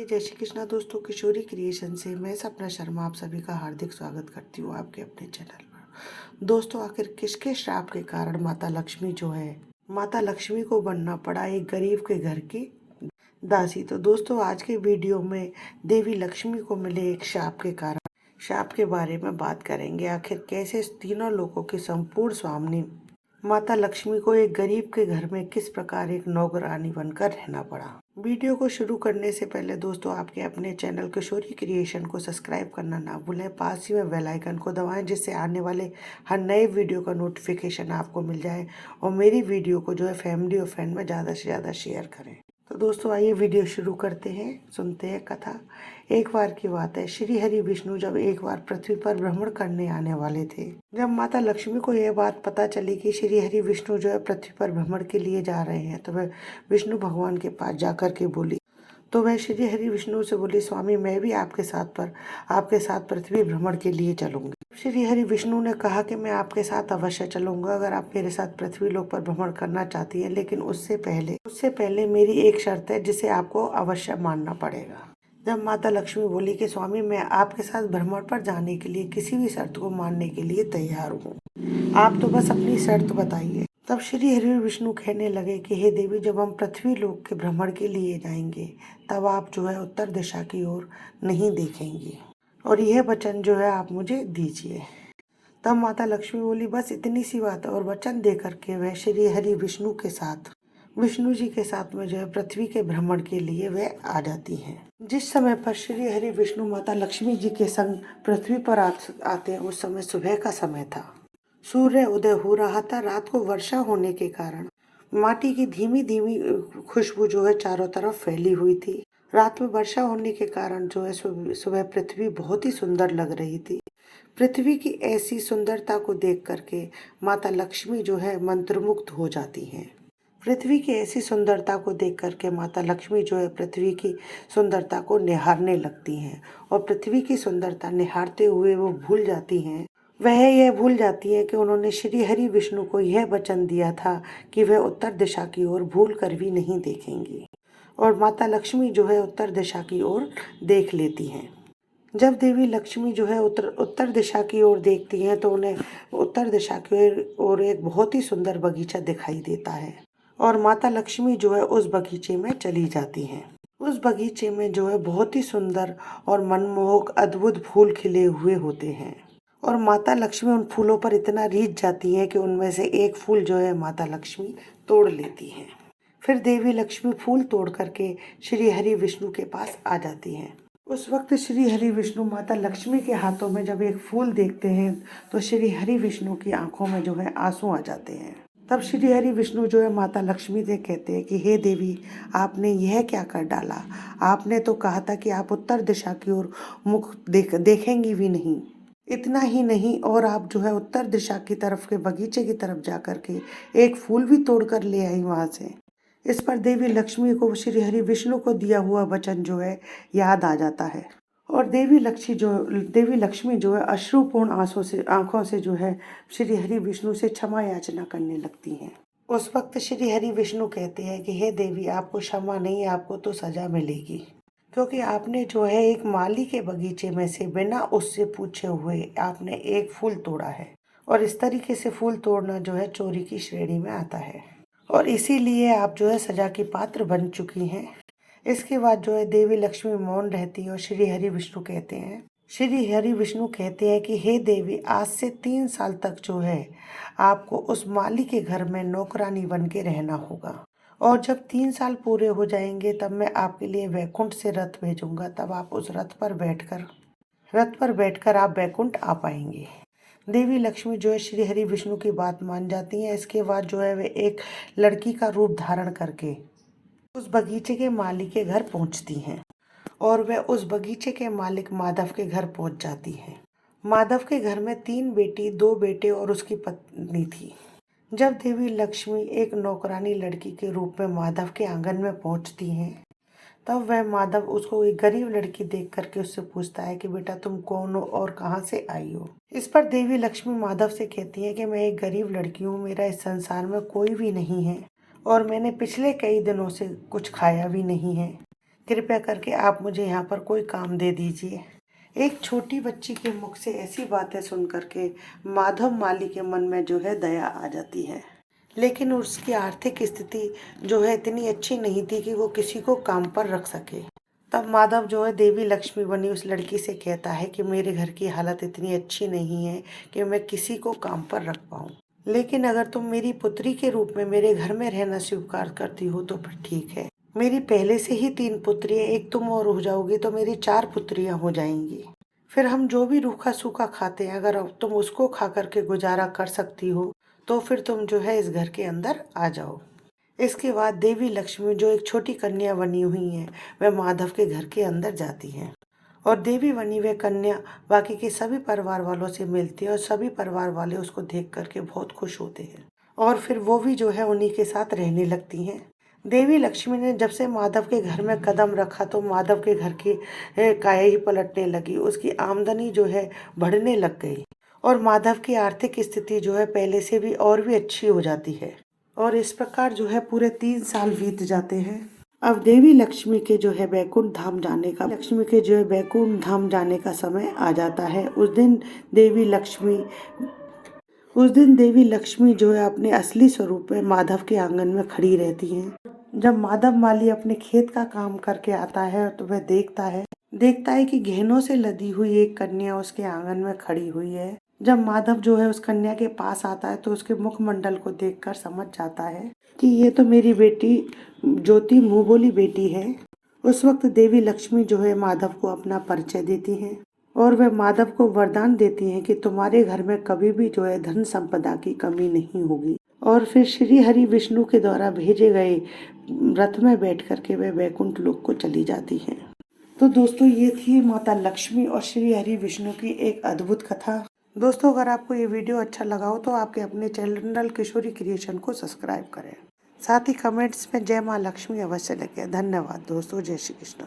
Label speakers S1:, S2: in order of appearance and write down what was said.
S1: जय श्री कृष्णा दोस्तों। किशोरी क्रिएशन से मैं सपना शर्मा आप सभी का हार्दिक स्वागत करती हूँ आपके अपने चैनल पर। दोस्तों, आखिर किसके श्राप के कारण माता लक्ष्मी माता लक्ष्मी को बनना पड़ा एक गरीब के घर की दासी। तो दोस्तों, आज के वीडियो में देवी लक्ष्मी को मिले एक श्राप के बारे में बात करेंगे। आखिर कैसे तीनों लोगों की संपूर्ण स्वामिनी माता लक्ष्मी को एक गरीब के घर में किस प्रकार एक नौकरानी बनकर रहना पड़ा। वीडियो को शुरू करने से पहले दोस्तों, आपके अपने चैनल किशोरी क्रिएशन को सब्सक्राइब करना ना भूलें। पास ही में बेल आइकन को दबाएं जिससे आने वाले हर नए वीडियो का नोटिफिकेशन आपको मिल जाए और मेरी वीडियो को फैमिली और फ्रेंड में ज़्यादा से ज़्यादा शेयर करें। तो दोस्तों, आइए वीडियो शुरू करते हैं, सुनते हैं कथा। एक बार की बात है, श्री हरि विष्णु जब एक बार पृथ्वी पर भ्रमण करने आने वाले थे। जब माता लक्ष्मी को यह बात पता चली कि श्री हरि विष्णु पृथ्वी पर भ्रमण के लिए जा रहे हैं, तो वह विष्णु भगवान के पास जाकर के बोली। तो वह श्री हरि विष्णु से बोली, स्वामी मैं भी आपके साथ पृथ्वी भ्रमण के लिए चलूंगी। श्री हरि विष्णु ने कहा कि मैं आपके साथ अवश्य चलूंगा अगर आप मेरे साथ पृथ्वी लोक पर भ्रमण करना चाहती हैं, लेकिन उससे पहले मेरी एक शर्त है जिसे आपको अवश्य मानना पड़ेगा। जब माता लक्ष्मी बोली कि स्वामी मैं आपके साथ भ्रमण पर जाने के लिए किसी भी शर्त को मानने के लिए तैयार हूँ, आप तो बस अपनी शर्त बताइए। तब श्री हरि विष्णु कहने लगे कि हे देवी, जब हम पृथ्वी लोक के भ्रमण के लिए जाएंगे तब आप उत्तर दिशा की ओर नहीं देखेंगी और यह वचन आप मुझे दीजिए। तब माता लक्ष्मी बोली, बस इतनी सी बात है, और वचन दे करके वह श्री हरि विष्णु जी के साथ में पृथ्वी के भ्रमण के लिए वह आ जाती हैं। जिस समय पर श्री हरि विष्णु माता लक्ष्मी जी के संग पृथ्वी पर आते हैं, उस समय सुबह का समय था। सूर्य उदय हो रहा था। रात को वर्षा होने के कारण माटी की धीमी धीमी खुशबू चारों तरफ फैली हुई थी। रात में वर्षा होने के कारण सुबह पृथ्वी बहुत ही सुंदर लग रही थी। पृथ्वी की ऐसी सुंदरता को देख करके माता लक्ष्मी मंत्रमुग्ध हो जाती हैं। पृथ्वी की ऐसी सुंदरता को देख करके माता लक्ष्मी पृथ्वी की सुंदरता को निहारने लगती हैं और पृथ्वी की सुंदरता निहारते हुए वो यह भूल जाती है कि उन्होंने श्री हरि विष्णु को यह वचन दिया था कि वह उत्तर दिशा की ओर भूल कर भी नहीं देखेंगी, और माता लक्ष्मी उत्तर दिशा की ओर देख लेती हैं। जब देवी लक्ष्मी उत्तर दिशा की ओर देखती हैं तो उन्हें उत्तर दिशा की ओर एक बहुत ही सुंदर बगीचा दिखाई देता है और माता लक्ष्मी उस बगीचे में चली जाती हैं। उस बगीचे में बहुत ही सुंदर और मनमोहक अद्भुत फूल खिले हुए होते हैं और माता लक्ष्मी उन फूलों पर इतना रीझ जाती है कि उनमें से एक फूल माता लक्ष्मी तोड़ लेती हैं। फिर देवी लक्ष्मी फूल तोड़ करके श्री हरि विष्णु के पास आ जाती हैं। उस वक्त श्री हरि विष्णु माता लक्ष्मी के हाथों में जब एक फूल देखते हैं तो श्री हरि विष्णु की आंखों में आंसू आ जाते हैं। तब श्री हरि विष्णु माता लक्ष्मी से कहते हैं कि हे देवी, आपने यह क्या कर डाला। आपने तो कहा था कि आप उत्तर दिशा की ओर मुख देखेंगी भी नहीं। इतना ही नहीं, और आप उत्तर दिशा की तरफ के बगीचे की तरफ जा करके एक फूल भी तोड़ कर ले आई वहां से। इस पर देवी लक्ष्मी को श्री हरि विष्णु को दिया हुआ वचन याद आ जाता है और देवी लक्ष्मी अश्रुपूर्ण आंखों से श्री हरि विष्णु से क्षमा याचना करने लगती हैं। उस वक्त श्री हरि विष्णु कहते हैं कि हे देवी, आपको क्षमा नहीं, आपको तो सजा मिलेगी, क्योंकि आपने एक माली के बगीचे में से बिना उससे पूछे हुए आपने एक फूल तोड़ा है और इस तरीके से फूल तोड़ना चोरी की श्रेणी में आता है और इसीलिए आप सजा की पात्र बन चुकी हैं। इसके बाद देवी लक्ष्मी मौन रहती है और श्री हरि विष्णु कहते हैं कि हे देवी, आज से 3 साल तक आपको उस माली के घर में नौकरानी बन के रहना होगा और जब 3 साल पूरे हो जाएंगे तब मैं आपके लिए वैकुंठ से रथ भेजूंगा। तब आप उस रथ पर बैठकर आप वैकुंठ आ पाएंगे। देवी लक्ष्मी श्री हरि विष्णु की बात मान जाती हैं। इसके बाद वे एक लड़की का रूप धारण करके उस बगीचे के माली के घर पहुंचती हैं और वह उस बगीचे के मालिक माधव के घर पहुंच जाती हैं। माधव के घर में 3 बेटी, 2 बेटे और उसकी पत्नी थी। जब देवी लक्ष्मी एक नौकरानी लड़की के रूप में माधव के आंगन में पहुंचती हैं, तब वह माधव उसको एक गरीब लड़की देख करके उससे पूछता है कि बेटा तुम कौन हो और कहाँ से आई हो। इस पर देवी लक्ष्मी माधव से कहती है कि मैं एक गरीब लड़की हूँ, मेरा इस संसार में कोई भी नहीं है और मैंने पिछले कई दिनों से कुछ खाया भी नहीं है, कृपया करके आप मुझे यहाँ पर कोई काम दे दीजिए। एक छोटी बच्ची के मुख से ऐसी बातें सुन करके माधव माली के मन में जो है दया आ जाती है, लेकिन उसकी आर्थिक स्थिति जो है इतनी अच्छी नहीं थी कि वो किसी को काम पर रख सके। तब माधव जो है देवी लक्ष्मी बनी उस लड़की से कहता है कि मेरे घर की हालत इतनी अच्छी नहीं है कि मैं किसी को काम पर रख पाऊँ, लेकिन अगर तुम मेरी पुत्री के रूप में मेरे घर में रहना स्वीकार करती हो तो फिर ठीक है। मेरी पहले से ही 3 पुत्रियाँ, एक तुम और हो जाओगी तो मेरी 4 पुत्रियाँ हो जाएंगी। फिर हम जो भी रूखा सूखा खाते हैं, अगर अब तुम उसको खा करके गुजारा कर सकती हो तो फिर तुम जो है इस घर के अंदर आ जाओ। इसके बाद देवी लक्ष्मी जो एक छोटी कन्या बनी हुई है, वह माधव के घर के अंदर जाती है और देवी बनी वह कन्या बाकी के सभी परिवार वालों से मिलती है और सभी परिवार वाले उसको देख करके बहुत खुश होते हैं और फिर वो भी जो है उन्हीं के साथ रहने लगती हैं। देवी लक्ष्मी ने जब से माधव के घर में कदम रखा तो माधव के घर की काया ही पलटने लगी। उसकी आमदनी जो है बढ़ने लग गई और माधव की आर्थिक स्थिति जो है पहले से भी और भी अच्छी हो जाती है। और इस प्रकार जो है पूरे 3 साल बीत जाते हैं। अब देवी लक्ष्मी के जो है बैकुंठ धाम जाने का समय आ जाता है। उस दिन देवी लक्ष्मी जो है अपने असली स्वरूप में माधव के आंगन में खड़ी रहती हैं। जब माधव माली अपने खेत का काम करके आता है तो वह देखता है कि गहनों से लदी हुई एक कन्या उसके आंगन में खड़ी हुई है। जब माधव जो है उस कन्या के पास आता है तो उसके मुखमंडल को देखकर समझ जाता है कि ये तो मेरी बेटी ज्योति मुँह बोली बेटी है। उस वक्त देवी लक्ष्मी जो है माधव को अपना परिचय देती हैं और वह माधव को वरदान देती हैं कि तुम्हारे घर में कभी भी जो है धन संपदा की कमी नहीं होगी। और फिर श्री हरि विष्णु के द्वारा भेजे गए रथ में बैठ करके वह वैकुंठ लोक को चली जाती हैं। तो दोस्तों ये थी माता लक्ष्मी और श्री हरि विष्णु की एक अद्भुत कथा। दोस्तों अगर आपको ये वीडियो अच्छा लगा हो तो आपके अपने चैनल किशोरी क्रिएशन को सब्सक्राइब करें, साथ ही कमेंट्स में जय माँ लक्ष्मी अवश्य लिखें। धन्यवाद दोस्तों, जय श्री कृष्ण।